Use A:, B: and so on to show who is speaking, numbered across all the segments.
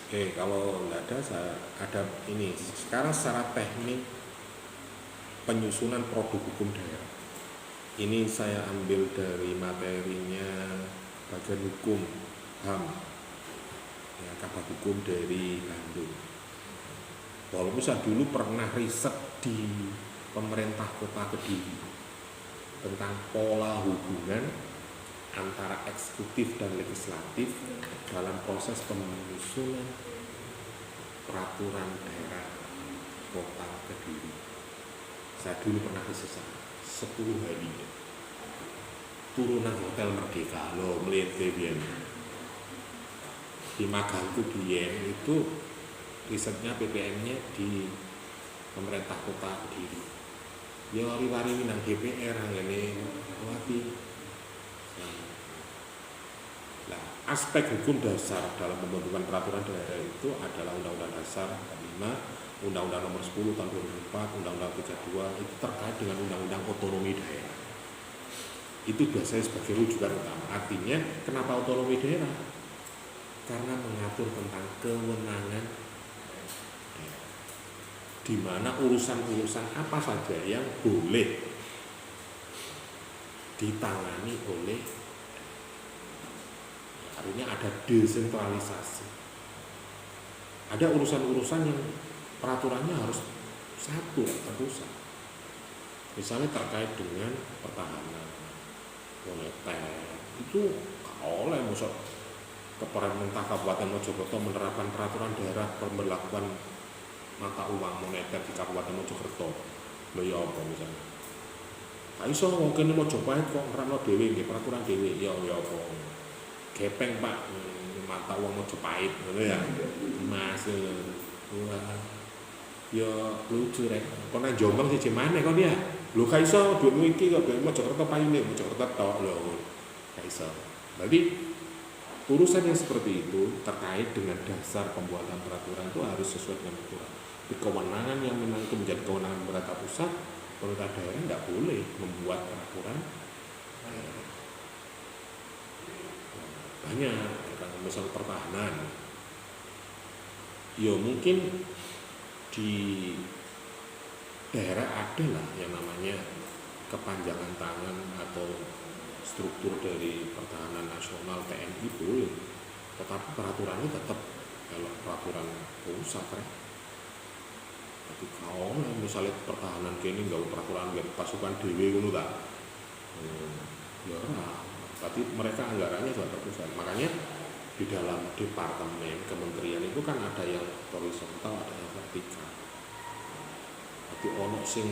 A: Oke, kalau nggak ada, ada ini. Sekarang secara teknik penyusunan produk hukum daerah. Ini saya ambil dari materinya bagian hukum HAM, ya, Kabak Hukum dari Bandung. Walaupun saya dulu pernah riset di pemerintah kota Kediri tentang pola hubungan antara eksekutif dan legislatif dalam proses penyusunan peraturan daerah kota Kediri. Saya dulu pernah riset 10 hari turunan Hotel Merdeka loh, melihat biyen di magangku biyen itu risetnya PPM-nya di pemerintah kota Kediri. Ya wari-wari nang DPR ngene wapi. Nah, aspek hukum dasar dalam pembentukan peraturan daerah itu adalah Undang-Undang Dasar 45, Undang-Undang Nomor 10 Tahun 2004, Undang-Undang 32 itu terkait dengan Undang-Undang Otonomi Daerah. Itu biasanya sebagai rujukan utama. Artinya kenapa otonomi daerah? Karena mengatur tentang kewenangan di mana urusan-urusan apa saja yang boleh ditangani oleh, artinya ada desentralisasi. Ada urusan-urusan yang peraturannya harus satu terpusat. Misalnya terkait dengan pertahanan, moneter, itu oleh musuh Pemerintah Kabupaten Mojokerto menerapkan peraturan daerah pemberlakuan mata uang moneter di Kabupaten Mojokerto. Lho ya apa misalnya? Nah iso mungkin Mojopahit kok ngerano dhewe nggih peraturan dhewe. Ya apa. Gepeng Pak mata uang Mojopahit ngono ya. Mas wah. Ya lucu rek. Kok nang Jombang siji maneh kok ya. Lho gak iso duitmu iki kok duit Mojokerto paine Mojokerto tok lho. Gak iso. Berarti urusan yang seperti itu terkait dengan dasar pembuatan peraturan itu harus sesuai dengan aturan. Di kewenangan yang memang itu menjadi kewenangan pemerintah pusat, pemerintah daerah nggak boleh membuat peraturan. Banyak, misal pertahanan. Ya mungkin di daerah ada lah yang namanya kepanjangan tangan atau struktur dari pertahanan nasional TNI boleh, tetapi peraturannya tetap kalau peraturan pusat kan. Tapi kalau misalnya pertahanan kini nggak peraturan nggak pasukan dewi ngono tak, ya berarti mereka anggarannya juga terpusat. Makanya di dalam departemen kementerian itu kan ada yang horizontal, ada yang vertikal. Tapi ono sing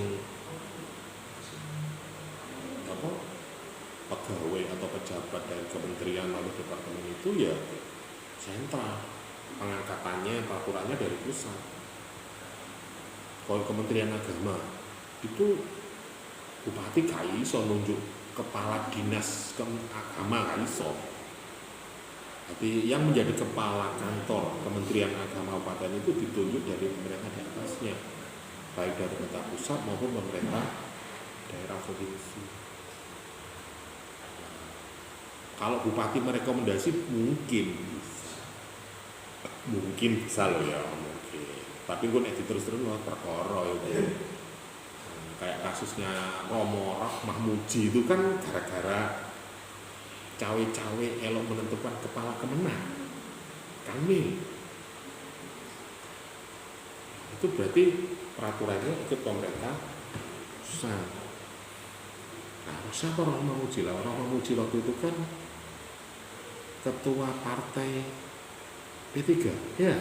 A: apa pegawai atau pejabat dari kementerian lalu departemen itu ya sentral, pengangkatannya peraturannya dari pusat. Kalau Kementerian Agama itu bupati gak iso nunjuk kepala dinas agama gak iso. Tapi yang menjadi kepala kantor Kementerian Agama Kabupaten itu ditunjuk dari pemerintah di atasnya, baik dari pemerintah pusat maupun pemerintah daerah provinsi. Kalau bupati merekomendasi mungkin bisa loh ya mungkin. Tapi gue nek terus-terus perkara itu. Kayak kasusnya Romo Mahmuji itu kan gara-gara cawe-cawe elok menentukan kepala kemenang. Kami itu berarti peraturannya ikut pemerintah pusat. Nah, siapa Romo Mahmuji lah? Romo Mahmuji waktu itu kan ketua partai P3 ya,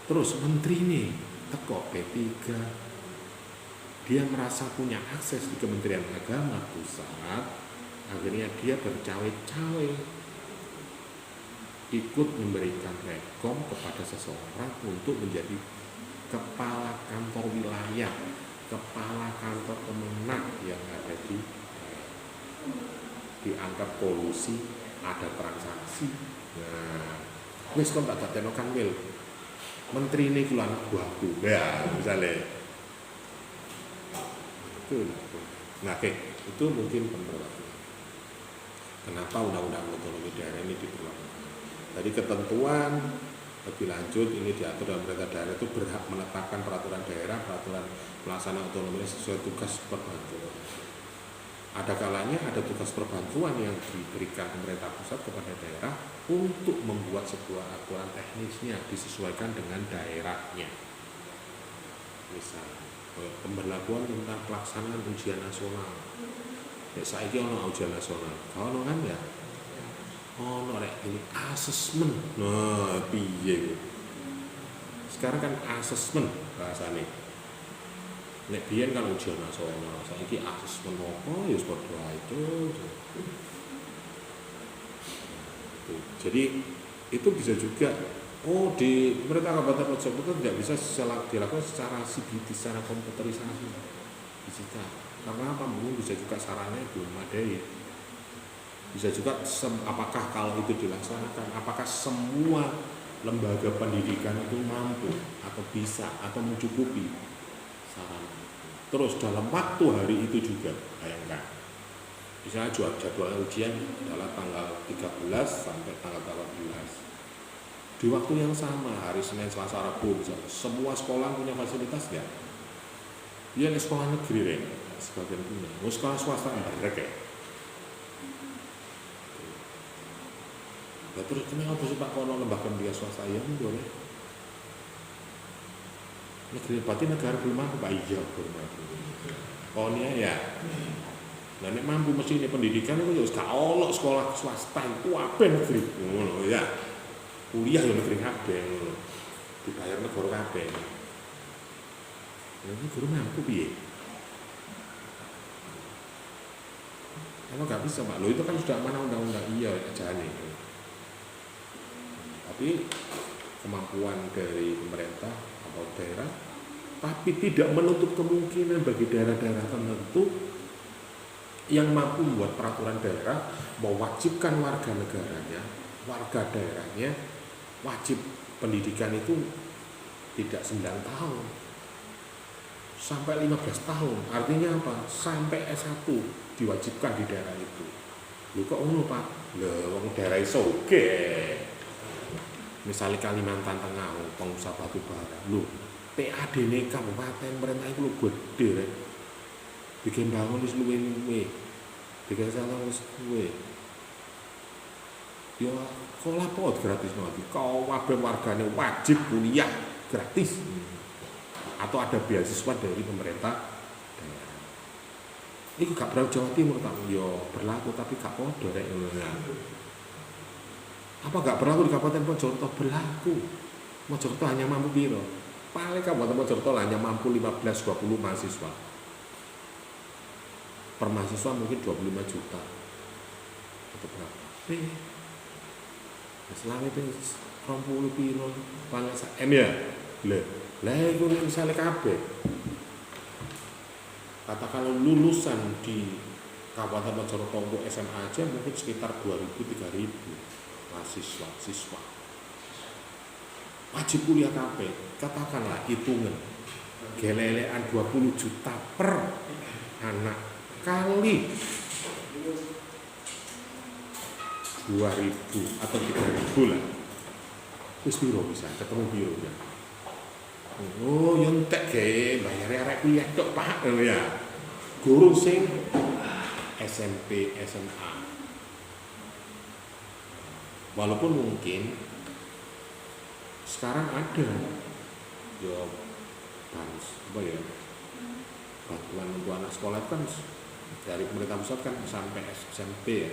A: terus menteri nih teko P3, dia merasa punya akses di Kementerian Agama pusat, akhirnya dia bercawe-cawe ikut memberikan rekom kepada seseorang untuk menjadi kepala kantor wilayah, kepala kantor kemenang yang ada di dianggap kolusi, ada transaksi. Nah, wis kok tak dadekno kan wil. Menteri ini kuwi anak buahku. Ya, misalnya. Itu. Nah, itu mungkin pemberlakuan. Kenapa undang-undang otonomi daerah ini diberlakukan? Tadi ketentuan Lebih lanjut, ini diatur dalam pemerintah daerah itu berhak menetapkan peraturan daerah, peraturan pelaksana otonomi sesuai tugas perbantuan. Ada kalanya ada tugas perbantuan yang diberikan pemerintah pusat kepada daerah untuk membuat sebuah aturan teknisnya disesuaikan dengan daerahnya. Misal pemberlakuan tentang pelaksanaan ujian nasional. Saiki ono ujian nasional, ono kan ya? Ono rek ini asesmen. Nah, piye? Sekarang kan asesmen bahasane. Nek biyen kan ujian nasional, saiki asesmen apa ya padha itu. Jadi itu bisa juga di pemerintah Kabupaten Mojokerto tidak bisa dilakukan secara CBT, secara komputerisasi digital. Karena apa? Mungkin bisa juga sarannya belum memadai. Bisa juga apakah kalau itu dilaksanakan, apakah semua lembaga pendidikan itu mampu atau bisa atau mencukupi sarana. Terus dalam waktu hari itu juga, bayangkan misalnya jadwal ujian adalah tanggal 13 sampai tanggal 18. Di waktu yang sama, hari Senin, Selasa, Rabu misalnya, semua sekolah punya fasilitas nggak? Ya sekolah negeri sebagian punya, sekolah swasta mereka ya. Nah, terus kenapa sih Pak kono lembaga pendidikan swasta ya boleh? Negeri berarti negara belum mampu Pak, iya belum mampu. Konia ya. Nah nek mampu mesti ini pendidikan itu ya gak ono sekolah swasta itu apa negeri ngono ya. Kuliah ya negeri kabeh ngono. Dibayar negara kabeh. Ini guru mampu piye? Kalau nggak bisa Pak, lo itu kan sudah mana undang-undang iya ajane. Tapi kemampuan dari pemerintah atau daerah, tapi tidak menutup kemungkinan bagi daerah-daerah tertentu yang mampu membuat peraturan daerah mewajibkan warga negaranya, warga daerahnya wajib pendidikan itu tidak 9 tahun sampai 15 tahun. Artinya apa? Sampai S1 diwajibkan di daerah itu. Lho kok ngono Pak? Lho wong daerah iso oke. Misalnya Kalimantan Tengah, pengusaha batu bara. Lho, PAD-ne kabupaten pemerintah itu gede rek. Bikin bangun wis luwe-luwe. Bikin salah wis luwe. Ya, sekolah pot gratis nanti. Kau kabeh wargane wajib kuliah gratis. Atau ada beasiswa dari pemerintah daerah. Ini gak berlaku Jawa Timur tak? Yo berlaku tapi gak podo rek ngono. Apa gak berlaku di Kabupaten Mojokerto? Berlaku. Mojokerto hanya mampu piro? Paling Kabupaten Mojokerto hanya mampu 15-20 mahasiswa. Per mahasiswa mungkin 25 juta. Itu berapa? Selama itu 20 piro paling M ya? Lah itu misalnya kabeh. Katakan lulusan di Kabupaten Mojokerto untuk SMA aja mungkin sekitar 2.000-3.000 mahasiswa-siswa. Wajib kuliah kabeh. Katakanlah hitungan gelelean 20 juta per anak kali 2.000 atau 3.000 lah. Wis piro bisa ketemu piro ya. Oh, yo entek ge bayar arek kuliah tok Pak ya. Guru sing SMP, SMA. Walaupun mungkin sekarang ada ya bantuan untuk anak sekolah kan dari pemerintah pusat kan sampai SMP ya.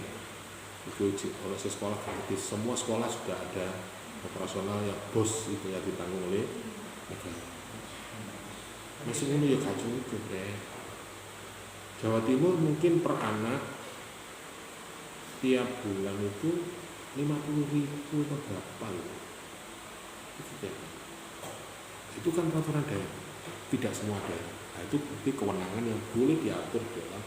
A: Itu oleh sekolah gratis. Semua sekolah sudah ada operasional yang bos itu yang ditanggung oleh negara. Masih ini ya kacau itu deh. Jawa Timur mungkin per anak tiap bulan itu 50.000 atau berapa gitu. Itu kan peraturan daerah, tidak semua daerah. Nah, itu bukti kewenangan yang boleh diatur dalam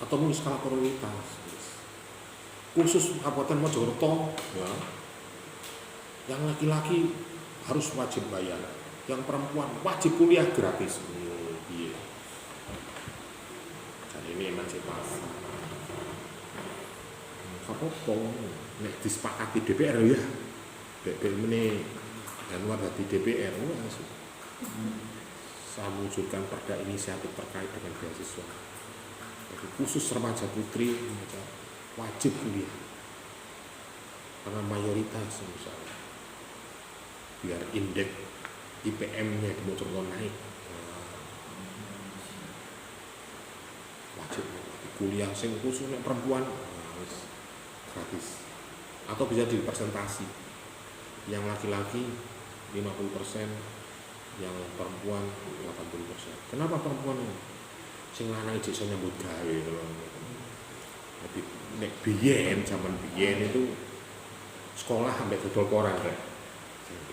A: atau mungkin skala prioritas. Khusus Kabupaten Mojokerto, ya, yang laki-laki harus wajib bayar, yang perempuan wajib kuliah gratis. Iya. Ini emansipasi. apa-apa nek disepakati DPR ya DPR ini Anwar di DPR langsung saya wujudkan perda inisiatif terkait dengan beasiswa. Jadi khusus remaja putri wajib kuliah karena mayoritas misalnya biar indeks IPM-nya di Mojokerto naik wajib kuliah sing khusus perempuan gratis atau bisa dipresentasi yang laki-laki 50%, yang perempuan 80%. Kenapa perempuan sing lanang iso nyambut gawe Jadi nek biyen zaman biyen itu sekolah sampai dodol koran rek.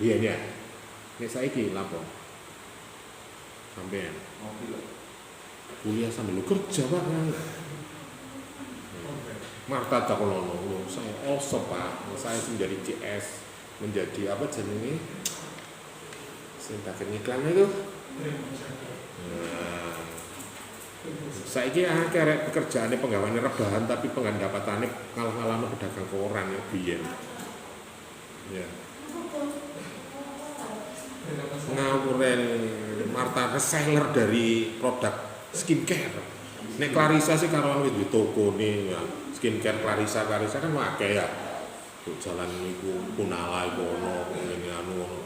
A: Biyen ya. Nek saiki lapo? Sampean kuliah sambil lu kerja Pak. Marta Cakolono, saya also Pak, saya menjadi CS, menjadi apa jenenge? Sintakin iklan itu. Saiki akeh pekerjaane penggaweane rebahan tapi pendapatane kalah-kalahno pedagang koran ya biyen. Ya. Ngawuren Marta reseller dari produk skincare. Nek Clarissa sih karoan wis toko nih ya. Skincare Clarissa kan akeh ya. Jalan niku Kunala iku ono ngene anu ono.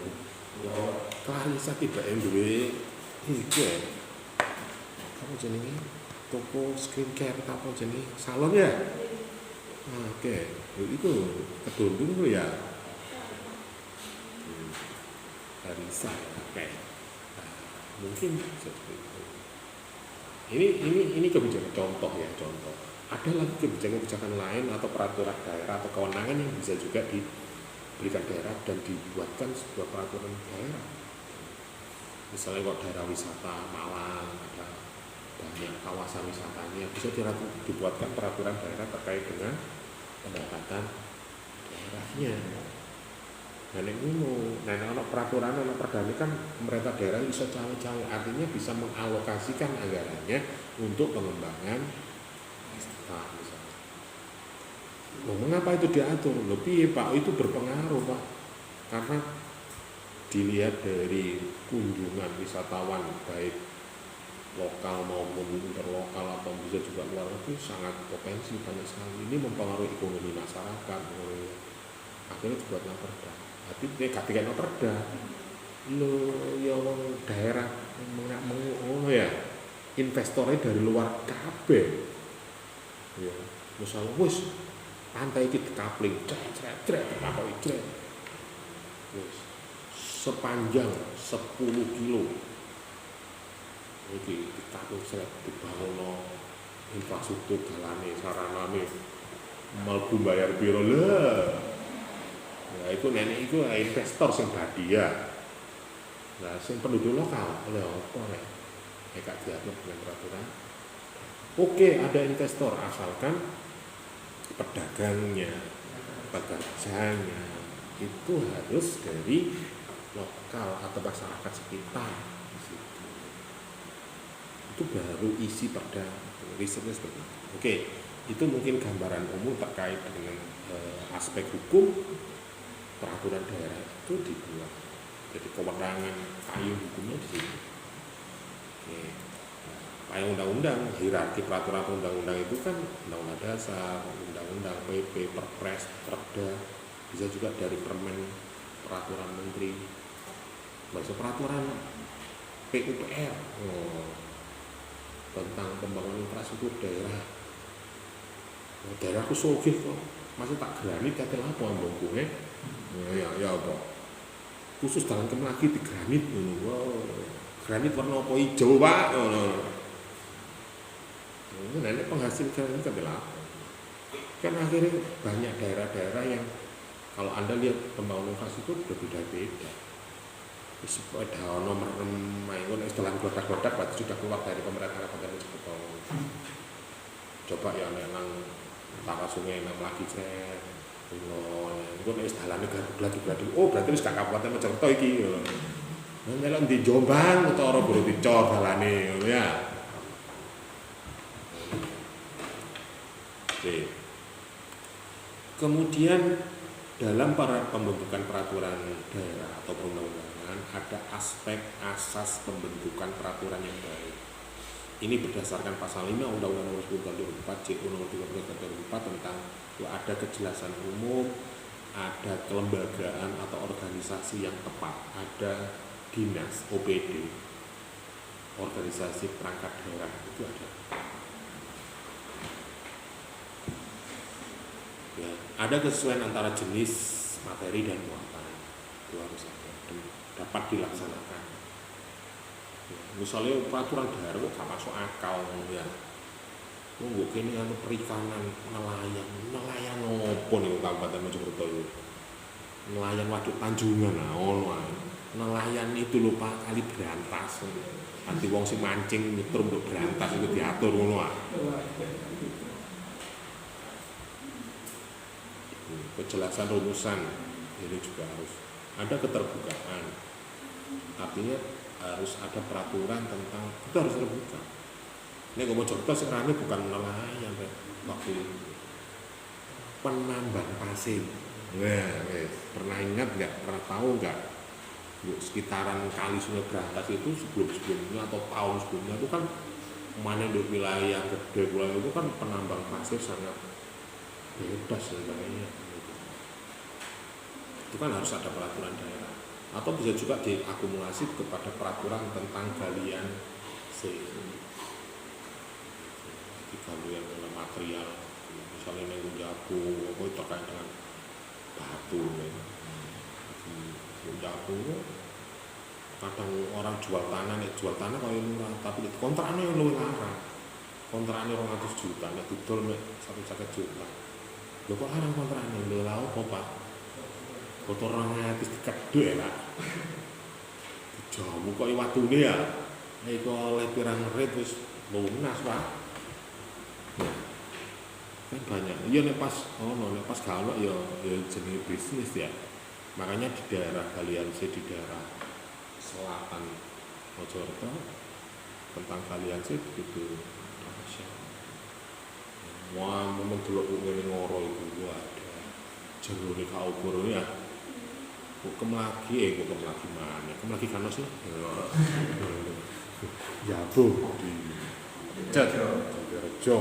A: Clarissa tiba duwe iki ya. Apa jenenge? Toko skincare apa jenenge? Salon ya? Oke, itu kedundung tuh ya. Clarissa oke. Nah, mungkin seperti itu. Ini kebijakan contoh ya, contoh. Ada lagi kebijakan-kebijakan lain atau peraturan daerah atau kewenangan yang bisa juga diberikan daerah dan dibuatkan sebuah peraturan daerah. Misalnya kalau daerah wisata Malang ada banyak kawasan wisatanya bisa dibuatkan peraturan daerah terkait dengan pendapatan daerahnya. Dan ini peraturan perda kan pemerintah daerah bisa cawe-cawe artinya bisa mengalokasikan anggarannya untuk pengembangan wisata misalnya. Mengapa itu diatur? Lebih Pak itu berpengaruh Pak karena dilihat dari kunjungan wisatawan baik lokal maupun interlokal atau bisa juga luar negeri sangat potensi banyak sekali. Ini mempengaruhi ekonomi masyarakat. Akhirnya dibuatlah perda. Tapi ketika perda, lo yang daerah ya investornya dari luar kabeh. Ya, misalnya wis pantai iki dekapling, cret sepanjang 10 kilo iki dikapling seret dibangun infrastruktur dalane saranane mlebu bayar piro lah ya itu nenek itu investor sing badia nah sing penduduk lokal oleh apa nek gak diatur dengan peraturan oke ada investor asalkan pedagangnya pekerjanya itu harus dari lokal atau masyarakat sekitar di situ. Itu baru isi perda risetnya seperti itu. Oke, itu mungkin gambaran umum terkait dengan aspek hukum peraturan daerah itu dibuat. Jadi kewenangan payung hukumnya di situ. Oke. Payung undang-undang, hierarki peraturan undang-undang itu kan undang-undang dasar, undang-undang PP, Perpres, Perda, bisa juga dari permen, peraturan menteri. Maksud peraturan PUPR tentang pembangunan infrastruktur daerah. Daerahku sugih kok, masih tak granit kate lapo ambungku ya apa. Khusus dalan Kemlaki di granit ngono. Wow. Granit warna apa ijo, Pak. Ini penghasil granit kate lapo. Kan akhirnya banyak daerah-daerah yang kalau Anda lihat pembangunan infrastruktur berbeda-beda. Sepeda nomor maingun setelah godak-godak berarti sudah keluar dari pemerintahan Kabupaten Mojokerto. Coba ya nang utara sungai nang lagi cret. Itu nek dalane gladi-gladi. Oh, berarti wis gak Kabupaten Mojokerto iki. Nang melok di Jombang utawa Buru dicor dalane ngono ya. Oke. Kemudian dalam para pembentukan peraturan daerah atau perundang-undangan ada aspek asas pembentukan peraturan yang baik. Ini berdasarkan pasal 5 Undang-Undang Nomor 10 Tahun 2004 JU Nomor 30 Tahun 2004 tentang ada kejelasan umum, ada kelembagaan atau organisasi yang tepat, ada dinas OPD, organisasi perangkat daerah itu ada. Ya, ada kesesuaian antara jenis materi dan muatan itu harus ada dan dapat dilaksanakan. Ya, misalnya peraturan daerah kok gak masuk akal ya. Nunggu kini anu perikanan nelayan opo nih Kabupaten Mojokerto itu. Nelayan Waduk Tanjungan nelayan itu lupa kali berantas. Nanti wong sing mancing nyetrum untuk berantas itu diatur ngono ah. Kejelasan rumusan ini juga harus ada keterbukaan, artinya harus ada peraturan tentang itu harus terbuka. Ini ngomong contoh sekarang ini bukan nelayan waktu penambang pasir. Nah, pernah ingat nggak? Pernah tahu nggak? Sekitaran kali Sungai Berantas itu sebelumnya atau tahun sebelumnya itu kan mana di wilayah gede wilayah itu kan penambang pasir sangat bebas sebenarnya. Itu kan harus ada peraturan daerah atau bisa juga diakumulasi kepada peraturan tentang galian galian oleh material misalnya yang jago apa terkait dengan batu jago kadang orang jual tanah kalau murah tapi kontraknya yang lebih larang kontraknya 200 juta nek didol mek 1 juta lho kok larang kontraknya lho lha opo Pak kotor 200 dikedhe Pak jamu kok watune ya iku oleh pirang rit wis lunas Pak kan banyak iya nek pas nek pas gak ono ya jenenge bisnis ya makanya di daerah galian di daerah selatan Mojokerto tentang galian begitu wah memang delok ngene ngoro itu ada jerone kaukur ya hukum lagi mana hukum lagi kan sih ya bu di Rejo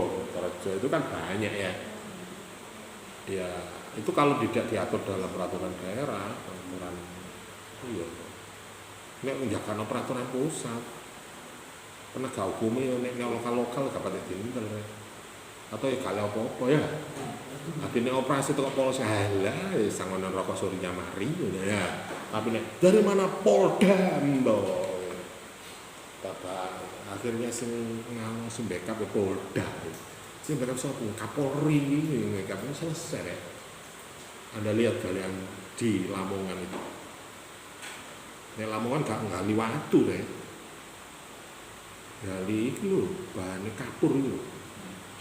A: itu kan banyak ya itu kalau tidak diatur dalam peraturan daerah peraturan iya nek menjaga peraturan pusat penegak hukumnya nek lokal gak pada dintel atau ya kalau apa-apa ya artinya operasi itu kok polisi halah sangonan rokok surinya mari ya tapi nek dari mana Polda bapak akhirnya sing backup ya Polda sing backup sapa Kapolri kapolri selesai ya Anda lihat kalian di Lamongan itu nek Lamongan gak ngali watu deh gali itu lho bahannya kapur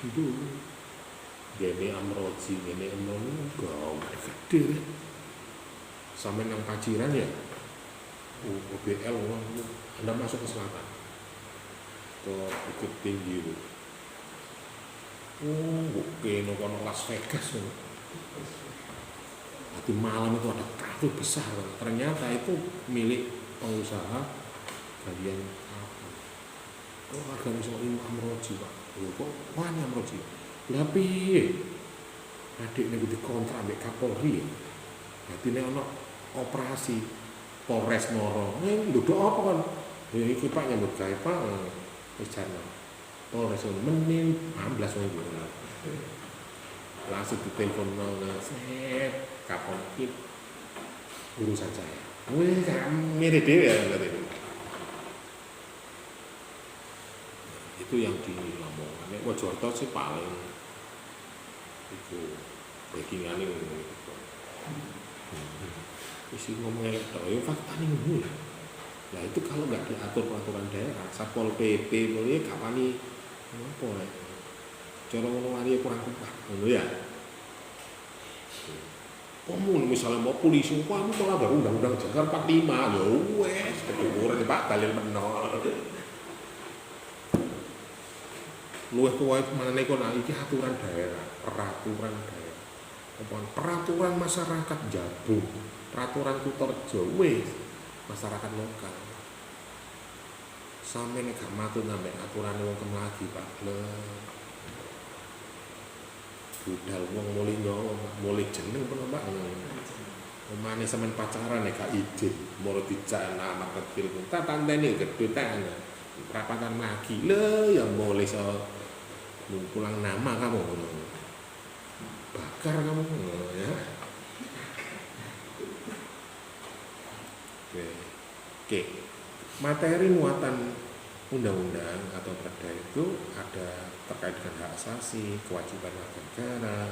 A: itu gini amroji gini gawat gede deh sampai yang Paciran ya OBL Anda masuk ke selatan ke Bukit Tinggi itu oke kono Las Vegas Nanti malam itu ada kafe besar ternyata itu milik pengusaha galian apa harga misalnya Amroji Pak kok mana Amroji tapi adik ini dikontrak ambil Kapolri berarti ini ada operasi Polres Moro ini duduk apa kan ini Pak nyambut gaya Pak bicara Polres Moro 16 langsung ditelepon set Kapolri urusan saya mirip dewe ya itu yang di Lamongan nek Mojokerto sih paling itu backingannya ngomong gitu isi ngomong elek tok ya faktane ngono ya itu kalau nggak diatur peraturan daerah Satpol PP mulai kapani apa ya cara ngono wari kurang tepat ngono ya Komun misalnya mau polisi kamu kalau ada undang-undang Jakarta 45 ya wes keduduran Pak kalian menol luwih kuwi meneh kono iki aturan daerah peraturan daerah peraturan masyarakat Jabung, peraturan Kutorjo, wis masyarakat lokal. Sampe nek gak matut sampe aturan wong kemlagi Pak. Budal wong mulih jeneng pun Pak. Omane sampean pacaran nek gak izin, moro dijak nama kecil. Tak tanteni gedhe tan. Perapatan lagi. Lho ya mulih so pulang nama kamu. Bakar kamu ya. Oke. Materi muatan undang-undang atau perda itu ada terkait dengan hak asasi, kewajiban warga negara,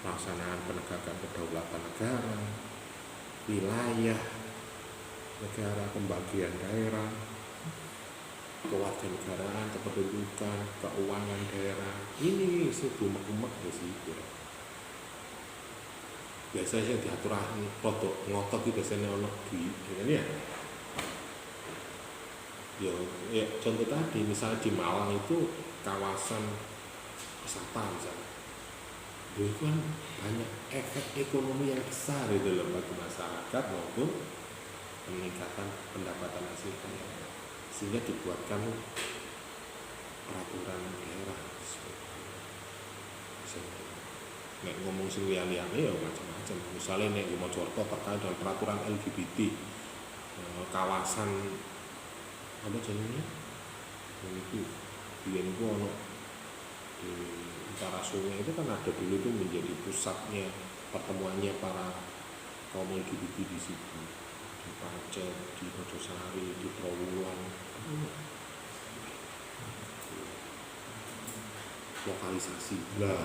A: pelaksanaan penegakan kedaulatan negara, wilayah negara, pembagian daerah, kewarganegaraan, kependudukan, keuangan daerah. Ini sebuah di situ. Biasanya diatur produk ngotot itu biasanya ono di ini ya contoh tadi misalnya di Malang itu kawasan wisata misalnya itu kan banyak efek ekonomi yang besar itu loh bagi masyarakat maupun peningkatan pendapatan hasil daerah, sehingga dibuatkan peraturan daerah. Nek ngomong sing liyane ya macam-macam. Misalnya nek di Mojokerto terkait dengan peraturan LGBT kawasan apa jenenge? Itu biyen itu ono di utara sungai itu kan ada dulu itu menjadi pusatnya pertemuannya para kaum LGBT di situ, di Pacet, di Mojosari, di Trowulan. Lokalisasi lah.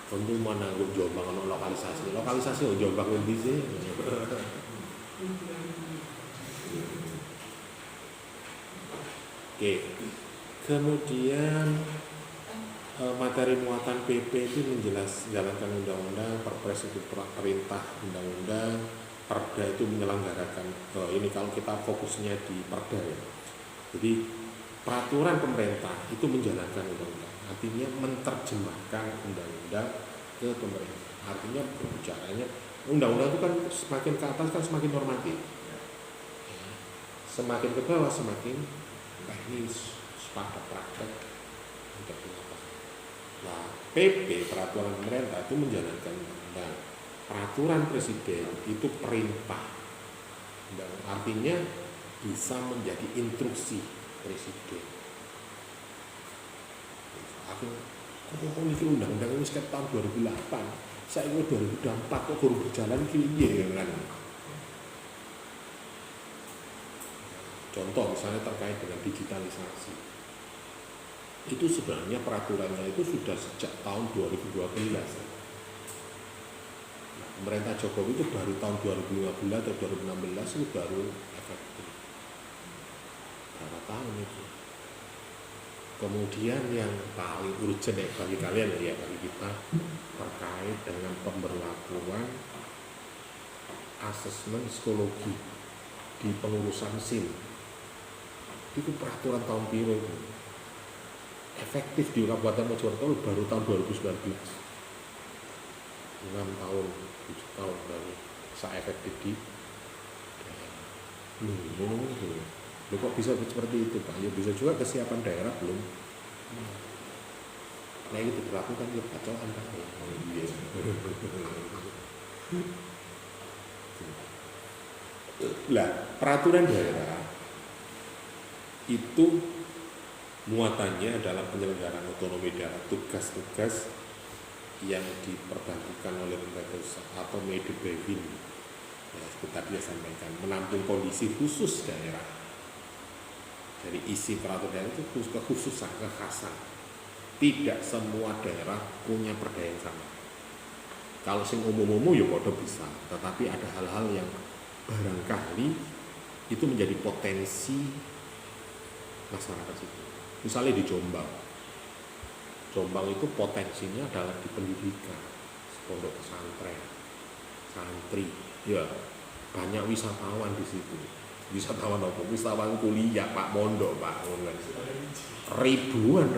A: Tentu mana gue Jombang ono lokalisasi Jombang ngendi sih? Oke. Kemudian materi muatan PP itu menjalankan undang-undang, perpres itu perintah undang-undang, perda itu menyelenggarakan. Ini kalau kita fokusnya di perda ya. Jadi peraturan pemerintah itu menjalankan undang-undang, artinya menerjemahkan undang-undang ke pemerintah. Artinya berbicaranya undang-undang itu kan semakin ke atas kan semakin normatif, semakin ke bawah semakin teknis, pada praktek untuk dilakukan. Nah, PP peraturan pemerintah itu menjalankan undang-undang. Peraturan presiden itu perintah, dan artinya bisa menjadi instruksi presiden. Aku ini undang-undang ini sekitar tahun 2008, saya ini 2024 kok baru berjalan gini kan. Contoh misalnya terkait dengan digitalisasi, itu sebenarnya peraturannya itu sudah sejak tahun 2012. Nah, pemerintah Jokowi itu baru tahun 2015 atau 2016 itu baru efektif. Berapa tahun itu? Kemudian yang paling urgent bagi kalian ya, bagi kita terkait dengan pemberlakuan asesmen psikologi di pengurusan SIM. Itu peraturan tahun biru itu efektif di Kabupaten Mojokerto baru tahun 2019, 6 tahun 7 tahun baru saya efektif di Loh, kok bisa seperti itu Pak? Ya bisa juga kesiapan daerah belum. Nah itu dilakukan ya bacaan Pak. Lah peraturan daerah itu muatannya adalah penyelenggaraan otonomi daerah, tugas-tugas yang diperbantukan oleh pemerintah pusat atau made by win. Ya, seperti tadi saya sampaikan, menampung kondisi khusus daerah. Jadi isi peraturan daerah itu kekhususan, kekhasan. Tidak semua daerah punya perda yang sama. Kalau sing umum-umum ya bodoh bisa, tetapi ada hal-hal yang barangkali itu menjadi potensi masyarakat situ. Misalnya di Jombang itu potensinya adalah di pendidikan, pondok pesantren, santri, ya banyak wisatawan di situ. Wisatawan apa? Wisatawan kuliah Pak, mondok Pak, ribuan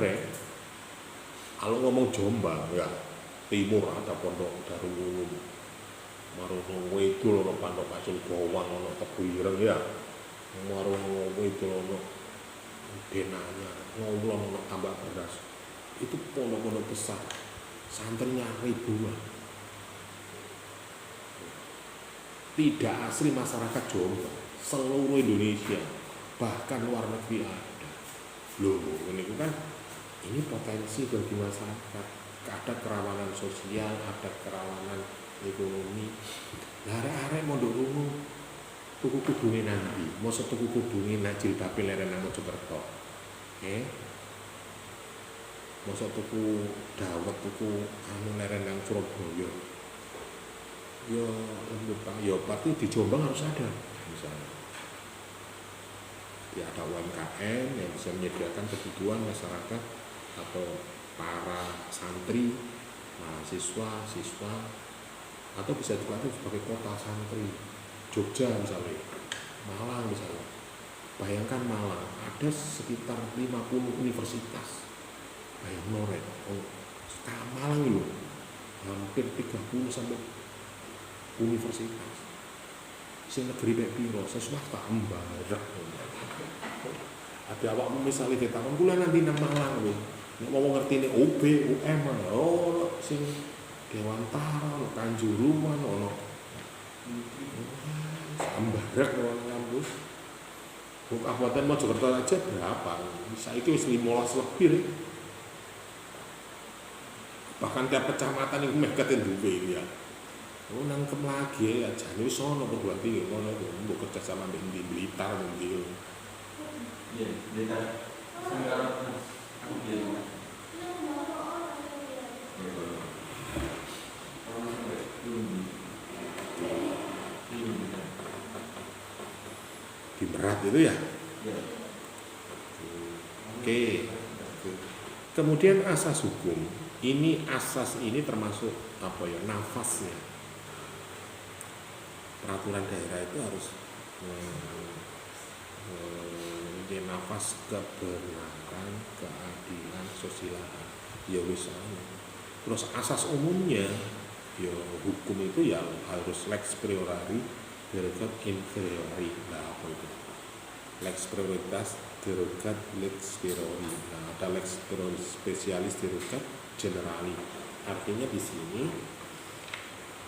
A: Kalau ngomong Jombang ya timur ada Pondok Darul Ulum, Marono Wedul ono Pondok Pacul Gowang ono Tebu Ireng ya, Marono Wedul ono Denanya, Ngulon ono Tambak Beras. Itu pondok-pondok besar, santrinya ribuan. Tidak asli masyarakat Jombang, seluruh Indonesia, bahkan luar negeri ada. Loh, ini kan ini potensi bagi masyarakat. Ada kerawanan sosial, ada kerawanan ekonomi. Nah, arek-arek mondok rungu tuku kudunge nanti, mosok tuku kudunge nak jilbabe lereng nang Mojokerto. Mosok tuku dawet tuku anu lereng nang Surabaya. Ya, Pak, ya pasti di Jombang harus ada misalnya. Ya ada UMKM yang bisa menyediakan kebutuhan masyarakat atau para santri, mahasiswa, siswa, atau bisa juga itu sebagai kota santri. Jogja misalnya, Malang misalnya. Bayangkan Malang, ada sekitar 50 universitas. Bayangkan Noret, Malang itu hampir 30 sampai universitas. Sing negeri mek piro, swasta mbarek. Ada awakmu misale ditakon kula nanti nang Malang lho. Nek mau ngertine UB, UM, oh sing Dewantara, Kanjuruhan ono. Mbarek orang kampus. Kok Kabupaten Mojokerto aja berapa? Saiki wis 15 lebih. Bahkan tiap kecamatan itu meh kate duwe ya. Oh nangkem lagi ya, jane wis ono perguruan tinggi ngono iku, mbok kerja sama mbek ndi Blitar ndi. Iya, Blitar. Sekarang di Merak itu ya. Oke. Kemudian asas hukum. Ini asas ini termasuk apa ya? Nafasnya. Peraturan daerah itu harus nafas kebenaran, keadilan, sosialan. Ya misalnya. Terus asas umumnya, ya hukum itu ya harus lex priori, derogat inferiori. Nah apa itu? Lex prioritas, derogat lex priori. Nah ada lex priori spesialis, derogat generali. Artinya di sini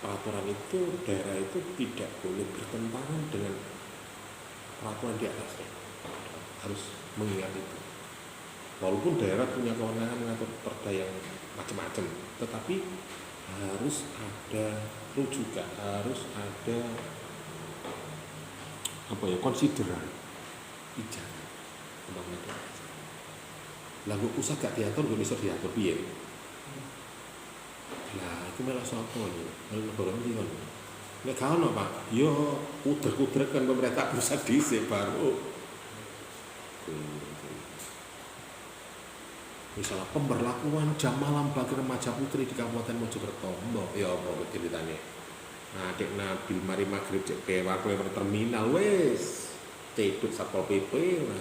A: peraturan itu daerah itu tidak boleh bertentangan dengan peraturan di atasnya. Harus mengingat itu. Walaupun daerah punya kewenangan mengatur perda yang macam-macam, tetapi harus ada rujukan, harus ada apa ya, konsideran pijakan pembangunan daerah. Lagu pusat gak diatur, gak bisa diatur piye. Lah, itu malah sopo nih, malah negara ini kan. Nek gak ono Pak, yo kuder-kuder kan pemerintah pusat dhisik baru. Misalnya pemberlakuan jam malam bagi remaja putri di Kabupaten Mojokerto, mbok ya apa ceritanya? Nah, Dek Nabil mari magrib cek kewar terminal wes ceduk Satpol PP. Nah,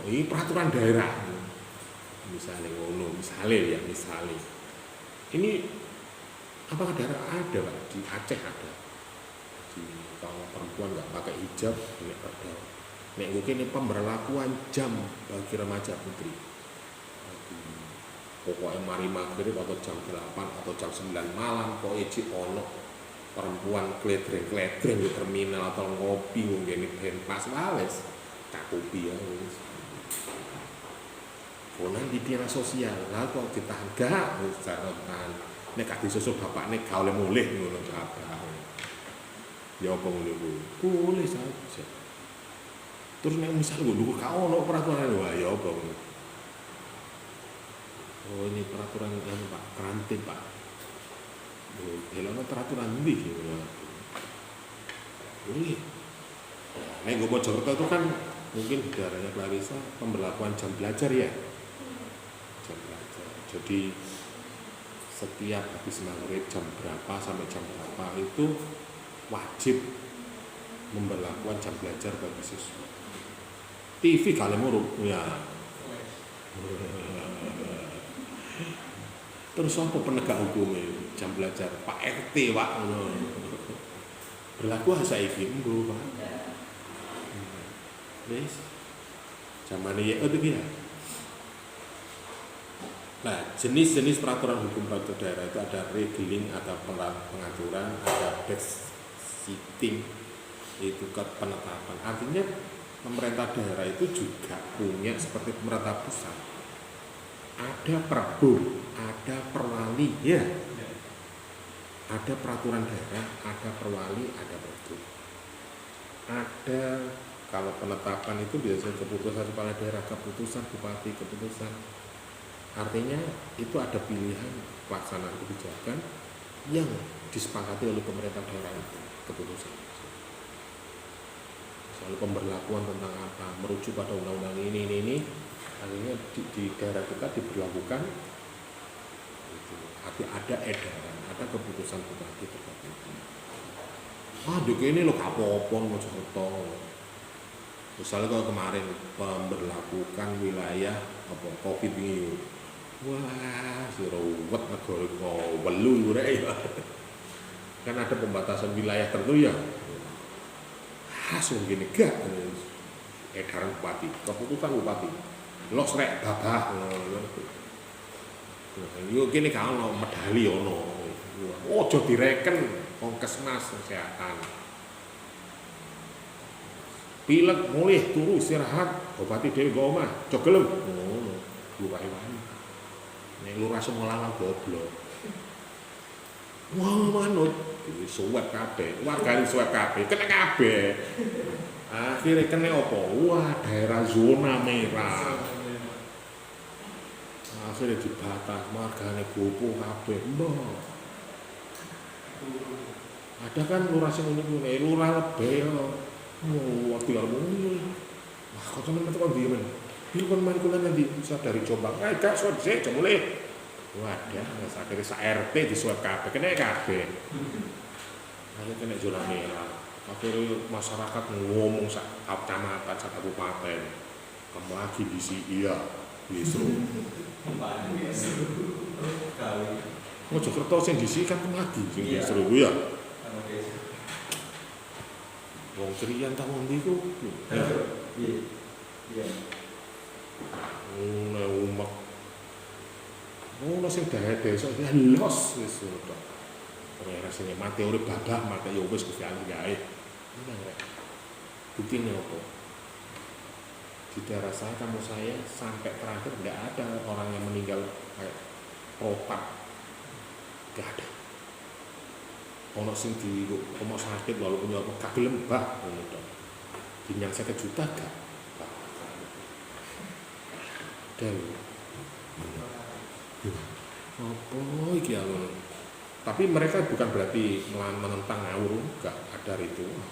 A: ini peraturan daerah. Misalnya ngono, misalnya. Ini apakah daerah ada Pak? Di Aceh ada. Di kalau perempuan nggak pakai hijab, ini ada. Nek mungkin ini pemberlakuan jam bagi remaja putri. Pokoknya mari maghrib atau jam 8 atau jam 9 malam kok iji ono perempuan kledreng-kledreng di terminal atau ngopi mungkin ini pas wales cakupi ya. Oh nanti dinas sosial lah kok ditahan gak misalkan nek gak disusul bapak nek gak oleh mulih ngono apa. Ya apa ngono boleh saja. Terus nek misal lho gak ono peraturan wah ya apa ngono. Oh ini peraturan yang Pak karantin Pak. Oh, helana peraturan ndi ngono. Boleh. Nek gue Mojokerto itu kan mungkin di daerahnya Clarissa pemberlakuan jam belajar ya. Jam belajar. Jadi setiap habis maghrib jam berapa sampai jam berapa itu wajib memberlakukan jam belajar bagi siswa. TV kalian muruk ya. Terus apa penegak hukumnya? Jam belajar Pak RT Pak. Berlaku saiki mbo Pak. Wis. Zamane ya itu ya. Nah, jenis-jenis peraturan hukum peraturan daerah itu ada regeling, ada pengaturan, ada backseating, itu ke penetapan. Artinya pemerintah daerah itu juga punya seperti pemerintah pusat. Ada perbu, ada perwali, ya. Ada peraturan daerah, ada perwali, ada perbu. Ada kalau penetapan itu biasanya keputusan kepala daerah, keputusan bupati, keputusan. Artinya itu ada pilihan pelaksanaan kebijakan yang disepakati oleh pemerintah daerah itu keputusan. Soal pemberlakuan tentang apa, merujuk pada undang-undang ini, akhirnya di daerah kita diberlakukan. Itu. Ada edaran, ada keputusan bupati terkait itu. Ini lo kapopon mau contoh. Misalnya kalau kemarin pemberlakukan wilayah COVID ini, wah si ruwet negara welu ya. Kan ada pembatasan wilayah tertentu ya. Mungkin gak edaran bupati, keputusan bupati. Los rek babah. Yo kene ka ono medali ono. Ojo direken Puskesmas kesehatan. Pilek mulih turu istirahat, bupati dhewe nggo omah, aja gelem. Ngono, lurah wani. Nek lurah Semolalang goblok. Wah, manut suwet kabeh, wargane suwet kabeh, kena kabeh. Akhirnya kena apa? Wah, daerah zona merah. Akhirnya dibatas, wargane gopo kabeh. Mbah. Ada kan lurah sing ngono kuwi, lurah lebih. Waktu yang ngomong, wah kok temen teman dia men, dia kan main kuliah nanti bisa dari Jombang, gak swab sih, coba mulai, wadah, akhirnya sa RT di swab KB, kena KB, akhirnya kena zona merah, akhirnya masyarakat ngomong sak kecamatan, sak kabupaten, kamu lagi di sini, iya, Wisru, Mojokerto sing di sini kan kamu lagi, sing Wisru, ya. Wong cerian ta wong iku. Iya. Umek. Ono sing desa los wis to. Ora rasane mati urip babak mati ya wis Gusti Allah gawe. Buktinya apa? Di daerah saya, kampung saya sampai terakhir enggak ada orang yang meninggal kayak protap. Enggak ada. Ono sing di rumah sakit walaupun apa kagel mbah ngono to. Dinyang 50 juta gak. Dan apa iki ya. Tapi mereka bukan berarti menentang ngawur, enggak, ada ritual.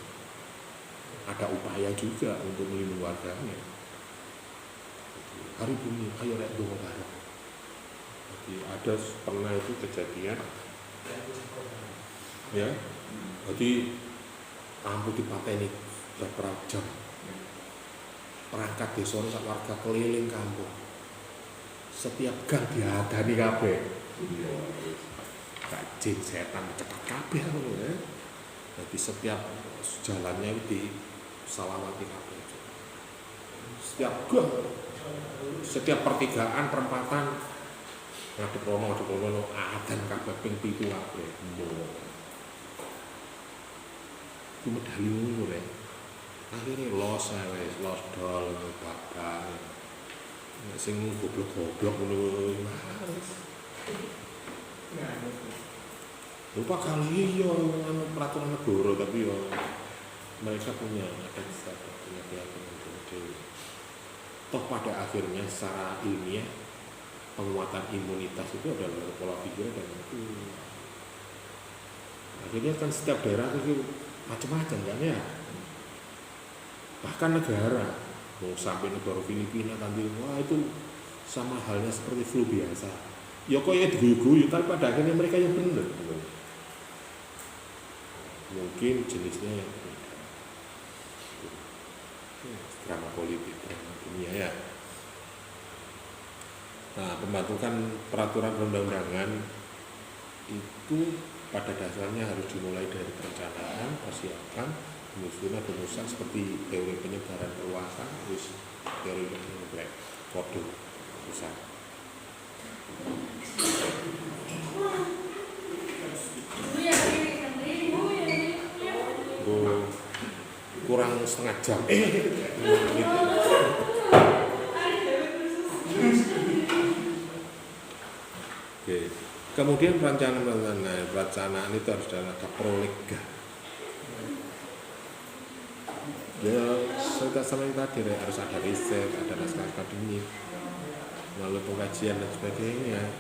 A: Ada upaya juga untuk melindungi warganya. Hari bumi, ayo rek donga bareng. Jadi ada pernah itu kejadian ya, jadi lampu dipateni beberapa jam, perangkat desa sak warga keliling kampung, setiap gang diadani kabeh, kajin setan cetak kabeh ya, jadi setiap jalannya itu di salawati kabeh, setiap gang, setiap pertigaan perempatan ngadep rono adan kabeh ping 7 kabeh. Itu medali ngono rek. Akhire los dol babak. Sing goblok-goblok ngono wis. Lupa kali yo peraturan negara tapi yo mereka punya keyakinan itu. Toh pada akhirnya secara ilmiah penguatan imunitas itu adalah pola pikir dan itu. Akhirnya kan setiap daerah itu macam-macam kan ya. Bahkan negara mau sampai negara Filipina nanti, wah itu sama halnya seperti flu biasa. Ya kok ya diguyu-guyu, tapi pada akhirnya mereka yang benar. Mungkin jenisnya yang berbeda. Drama politik, drama dunia ya. Nah, pembentukan peraturan perundang-undangan itu pada dasarnya harus dimulai dari perencanaan, persiapan, penyusunan, rumusan seperti teori penyebaran perluasan, terus teori penyebaran kode besar. Kurang setengah jam. Gitu. Oke. Kemudian perencanaan itu harus ada prolegga. Ya, saya sampaikan tadi harus ada riset, ada naskah akademik, lalu pengkajian dan sebagainya.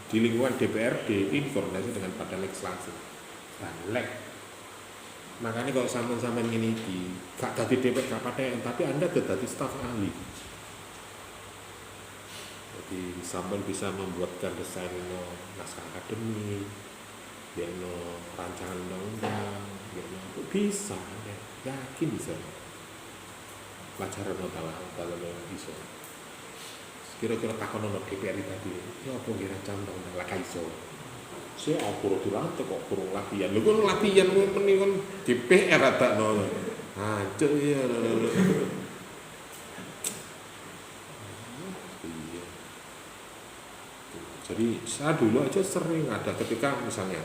A: Di lingkungan DPRD ini koordinasi dengan Badan Legislasi. Balek. Makanya kalau sampean ini gak tadi DPR gak paten, tapi Anda jadi staf ahli. Jadi sampean bisa membuatkan desain naskah akademik, rancangan undang-undang, bisa, ya. Yakin bisa. Pelajaran dalam bisa. Kira-kira takon ono DPR tadi, ya apa kira contoh lah iso. Saya aku dilantik kok kurang latihan. Lho kok latihan mending kon DPR adakno. Hancur ya. Iya. Jadi saya dulu aja sering ada ketika misalnya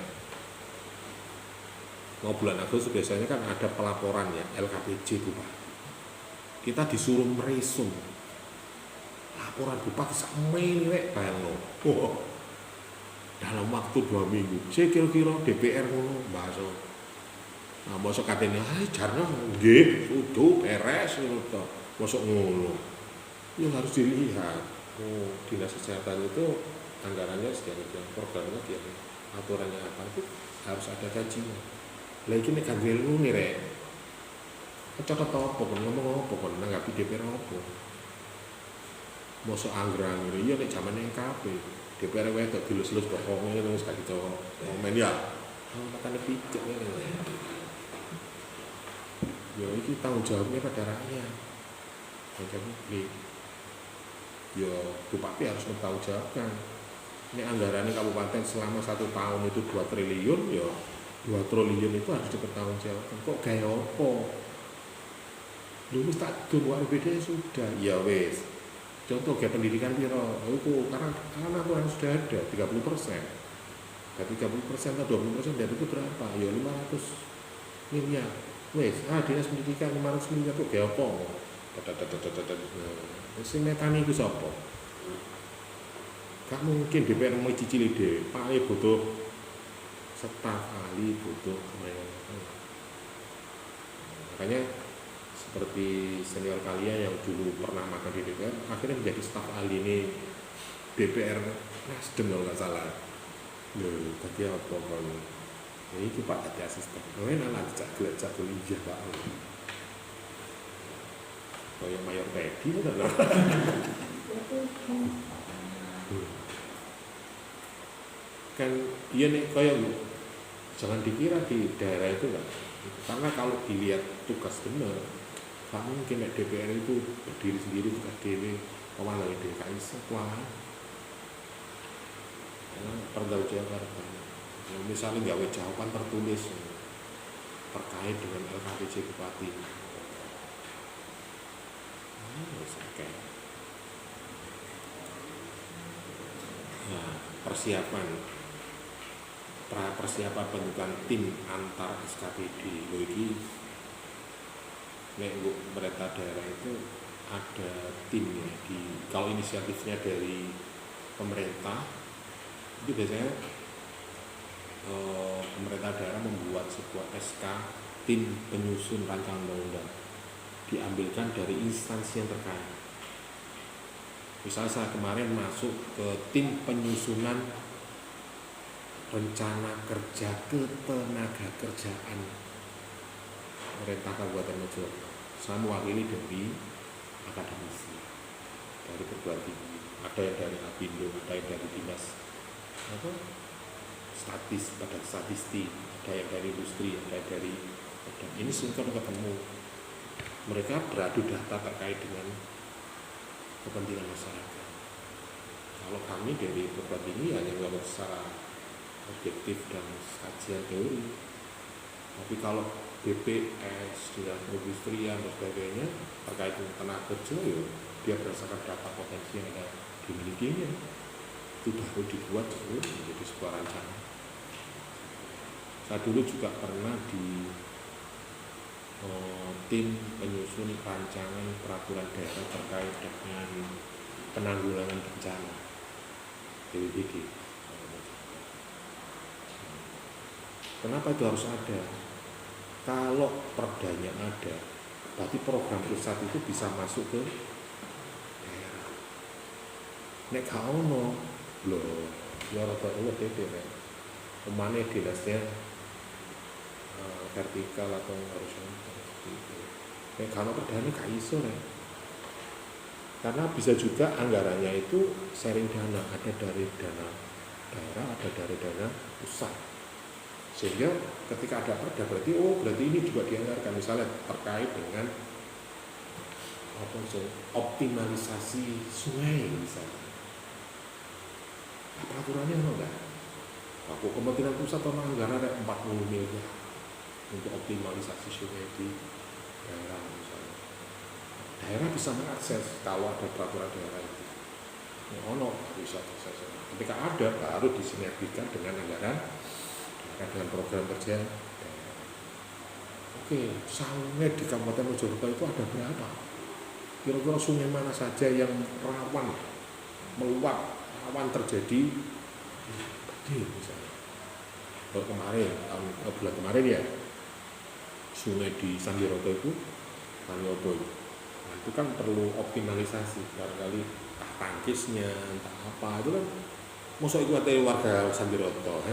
A: mau bulan Agustus biasanya kan ada pelaporan ya LKPJ Bupati. Kita disuruh meresum laporan Bupati sakmene rek bayangno. Dalam waktu 2 minggu. Saya kira-kira DPR ngono bahasa. Nah, mosok katene jarno nggih kudu beres ngono to. Mosok ngono. Ya harus dilihat. Oh, Dinas Kesehatan itu anggarannya sekian, programnya sekian, aturannya apa itu harus ada kajian. Lagi nek gak ilmu nih rek. Kecotot apa kon ngomong apa kon nanggapi DPR apa. Mosok anggaran ngene iya nek zamane KP. DPR wedok dilus-lus pokoknya wis gak dicoba. Komen ya. Makane picek ngene. Ya iki tanggung jawabnya pada rakyat. Rakyat publik. Ya Bupati harus bertanggung jawabkan. Ini anggaran kabupaten selama 1 tahun itu 2 triliun ya 2 triliun itu harus dipertanggungjawabkan. Kok gaya apa? Dulu tak dua RBD sudah. Ya wes. Contoh kayak pendidikan piro. Itu karena aturan sudah ada 30%. Dari 30% atau 20% dari itu berapa? Ya 500 miliar. Wes, dinas pendidikan 500 miliar kok gaya apa? Sing netani iku sapa? Gak mungkin DPR mau cicili deh. Pak butuh staf ahli, butuh makanya seperti senior kalian yang dulu pernah makan di DPR akhirnya menjadi staf ahli ini DPR Nasdem kalau nggak salah. Loh, tadi apa kalau ini Pak tadi asisten. Kalian anak cak kuliah Pak. Kayak mayor pedi adalah. Kan iya nih kayak jangan dikira di daerah itu kan, karena kalau dilihat tugas benar, gak mungkin DPR itu berdiri sendiri tugas dewe, kemana DKI sekolah, pertanggungjawaban. Misalnya nggak jawaban tertulis terkait dengan LKPJ Bupati. Nah, persiapan bentukan tim antar SKPD lagi pemerintah daerah itu ada timnya kalau inisiatifnya dari pemerintah itu biasanya pemerintah daerah membuat sebuah SK tim penyusun rancangan undang-undang diambilkan dari instansi yang terkait. Misalnya saya kemarin masuk ke tim penyusunan rencana kerja ketenagakerjaan pemerintah Kabupaten Mojokerto. Saya mewakili dari akademisi, dari perguruan tinggi, ada yang dari Apindo, ada yang dari dinas badan statistik, ada yang dari industri, ada yang dari ini singkat ketemu. Mereka beradu data terkait dengan kepentingan masyarakat. Kalau kami dari perguruan tinggi hanya melakukan secara objektif dan kajian teori. Tapi kalau BPS dengan perindustrian dan sebagainya terkait dengan tenaga kerja, ya dia berdasarkan data potensi yang ada dimilikinya itu baru dibuat menjadi sebuah rancangan. Saya dulu juga pernah di tim penyusun rancangan peraturan daerah terkait dengan penanggulangan bencana BPBD. Kenapa itu harus ada? Kalau perdanya ada, berarti program pusat itu bisa masuk ke daerah. Nek gak ono, loh, ya rada ruwet itu ya. Kemana dinasnya vertikal atau horizontal seperti itu. Nek gak ono perdanya gak iso ya. Karena bisa juga anggarannya itu sharing dana, ada dari dana daerah, ada dari dana pusat. Sehingga ketika ada perda berarti ini juga dianggarkan, misalnya terkait dengan optimalisasi sungai misalnya. Apa aturannya enggak? Aku Kementerian Pusat anggaran ada 40 miliar untuk optimalisasi sungai di daerah misalnya. Daerah bisa mengakses kalau ada peraturan daerah itu. Bisa akses. Ketika ada baru disinergikan dengan anggaran dengan program kerja. Oke, sungai di Kabupaten Mojokerto itu ada berapa? Kira-kira sungai mana saja yang rawan meluap, rawan terjadi banjir misalnya. Kalau bulan kemarin ya, sungai di Sambiroto itu, Tanyoto nah itu kan perlu optimalisasi, barangkali tangkisnya, entah apa, itu kan masa itu ada warga Sambiroto,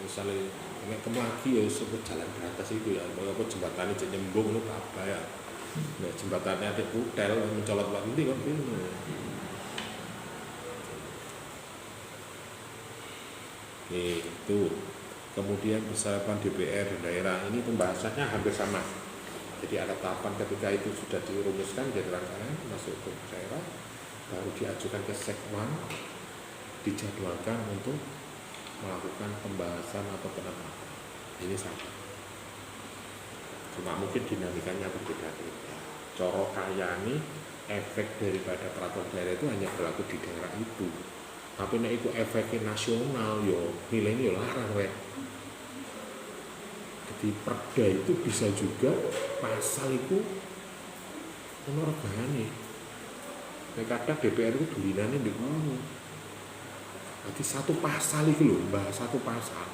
A: misalnya kayak kemlagi ya sebut jalan beratas itu ya, apa jembatannya jadi nyembung itu apa ya, nah jembatannya ada putel mencolot ini kan itu. Kemudian persiapan DPR dan daerah ini pembahasannya hampir sama. Jadi ada tahapan ketika itu sudah dirumuskan jadi rancangan masuk ke daerah, baru diajukan ke Sekwan, dijadwalkan untuk melakukan pembahasan atau penetapan. Ini sama. Cuma mungkin dinamikanya berbeda-beda. Coro kaya ini efek daripada peraturan daerah itu hanya berlaku di daerah itu. Tapi nek itu efeknya nasional, yo nilainya yo larang weh. Jadi perda itu bisa juga pasal itu menorgani. Kadang DPR itu dulinannya di mana? Jadi satu pasal itu loh, bahas satu pasal.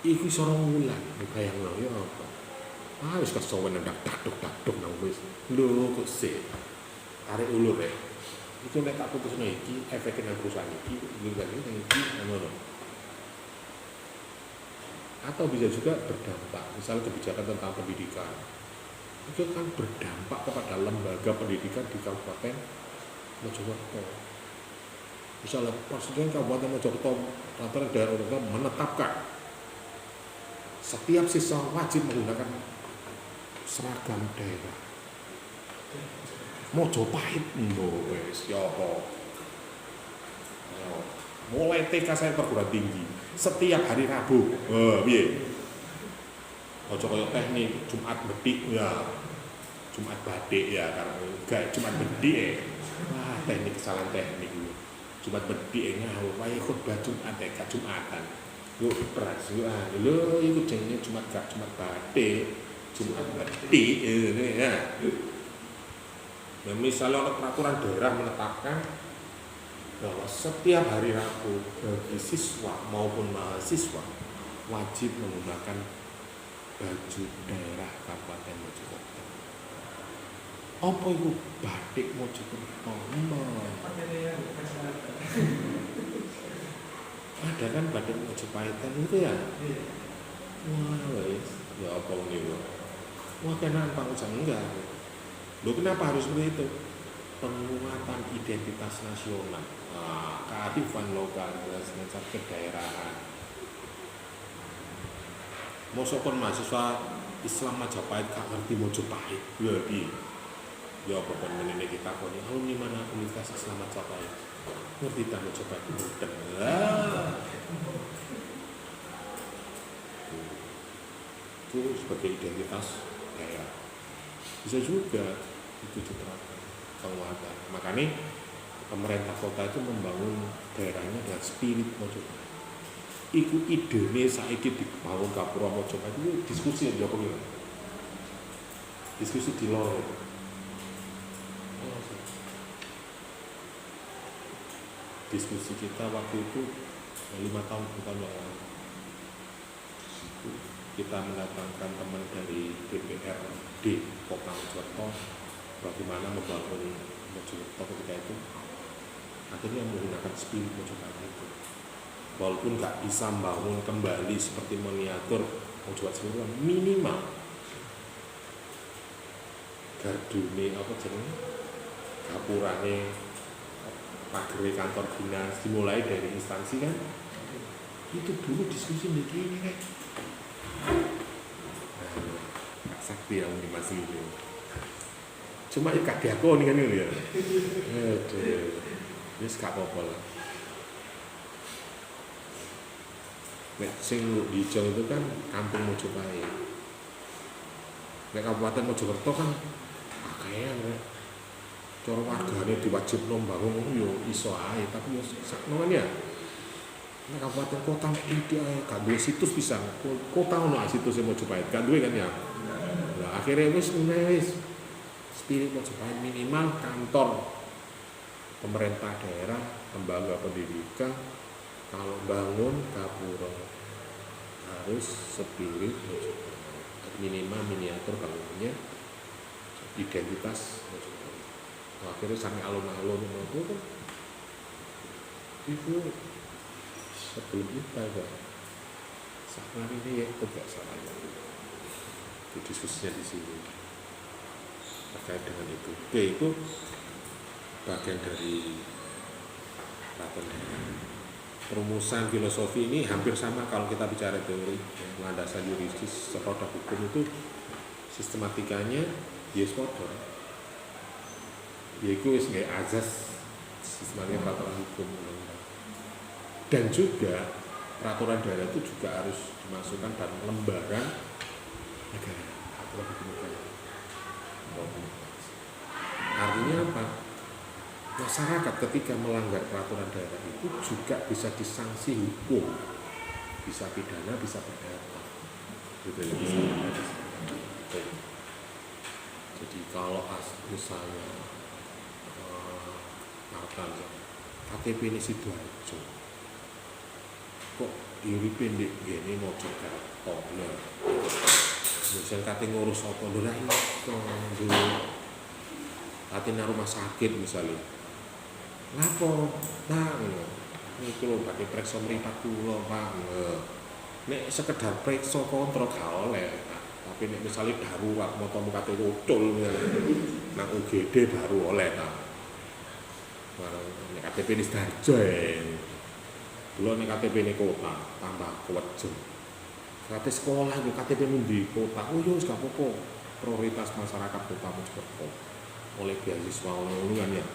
A: Iki sorong wulan, bayangno ya apa? Wis kesowen ndak daduk nang wis. Lho kok sih. Tarik ulur ya. Itu nek tak putusno iki efeknya nang perusahaan iki, iki ngono. Atau bisa juga berdampak, misalnya kebijakan tentang pendidikan. Itu kan berdampak kepada lembaga pendidikan di Kabupaten Mojokerto. Misalnya Presiden Kabupaten Mojokerto peraturan daerah menetapkan setiap siswa wajib menggunakan seragam daerah. Mojopahit wes ya apa? Mulai TK saya perguruan tinggi setiap hari Rabu. Piye? Ojo kaya teknik Jumat bedik ya. Jumat badik ya karena enggak Jumat bedik. Wah, teknik kesalahan teknik itu. Jumat bedik ngawur wae khotbah Jumat gak Jumatan. Yo beras yo lho iku jenenge Jumat gak Jumat badik. Jumat bedik ya. Nah, misalnya ada peraturan daerah menetapkan bahwa setiap hari Rabu bagi siswa maupun mahasiswa wajib menggunakan baju daerah Kabupaten Mojokerto. Apa itu batik Mojokerto? Ada kan batik Mojopahitan itu ya? Wah, wes, ya apa ini? Wah, kenapa usah enggak? Loh, kenapa harus seperti itu? Penguatan identitas nasional, kearifan lokal, semacam kedaerahan. Mosok kon mahasiswa Islam Majapahit gak ngerti Mojopahit, lho piye? Ya apa kon menene kita koni alumni mana Universitas Selamat Capai. Ngerti ta coba mudeng. Itu sebagai identitas daerah. Bisa juga itu diterapkan penguatan. Makanya pemerintah kota itu membangun daerahnya dengan spirit Mojopahit. Iku idene saiki dibangun Gapura Mojopahit itu diskusi yang Joko bilang. Diskusi di lor. Diskusi kita waktu itu 5 tahun yang lalu. Kita mendatangkan teman dari DPRD Kota Mojokerto bagaimana membangun Mojokerto ketika itu akhirnya menggunakan spirit Mojopahit itu. Walaupun nggak bisa membangun kembali seperti miniatur Mojokerto minimal gardune apa jenenge gapurane pagere kantor dinas dimulai dari instansi kan itu dulu diskusi begini kan Kak Sakti yang masih itu cuma ya kakek aku nih kan ini ya aduh ini gak apa-apa lah sing di Jong itu kan kampung Mojopahit Kabupaten Mojokerto kan pakaian ya cara wargane diwajib membangun yo iso ae tapi yo sakno ya kabupaten kota iki gak duwe situs pisan kota ono situs Mojopahit gak duwe kan ya nah akhirnya wis spirit Mojopahit minimal kantor pemerintah daerah lembaga pendidikan kalau bangun Gapura harus spirit Mojopahit minimal miniatur bangunannya identitas Mojopahit akhirnya sampai alun-alun itu sebelum kita kan saat ini ya itu gak salah ya itu diskusinya di sini terkait dengan itu oke itu bagian dari Keraton Daerah perumusan filosofi ini hampir sama kalau kita bicara teori landasan yuridis produk hukum itu sistematikanya yes model yaitu sebagai azas sistematika peraturan hukum dan juga peraturan daerah itu juga harus dimasukkan dalam lembaran negara peraturan hukum negara. Artinya apa? Masyarakat ketika melanggar peraturan daerah itu juga bisa disanksi hukum, bisa pidana, bisa perdata. Gitu ya, bisa perdata. Jadi kalau misalnya KTP ini Sidoarjo kok uripe ndek ngene Mojokerto lho misal kate ngurus apa lho ra iso kate nang rumah sakit misalnya ngapo Pak niku lho pakai preksa mripat kula Pak nek sekedar preksa kontrol gak oleh tapi nek misalnya darurat motomu kate utul nang UGD baru oleh ta KTP ini Sidoarjo dulu ini KTP ini kota tambah kewajem kate sekolah itu KTP di kota yo gak apa-apa prioritas masyarakat kota Mojokerto oleh beasiswa oleh kan ya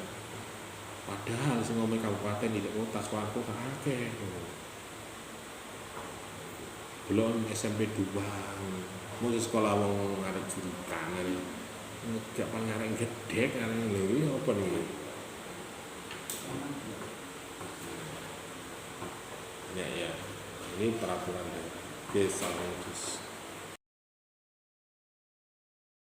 A: padahal sing ngomong kabupaten di kota sekolah kota akeh belum SMP 2 mau sekolah wong arek jurukan gak pangareng gede arek lho apa nih ya ini peraturan desa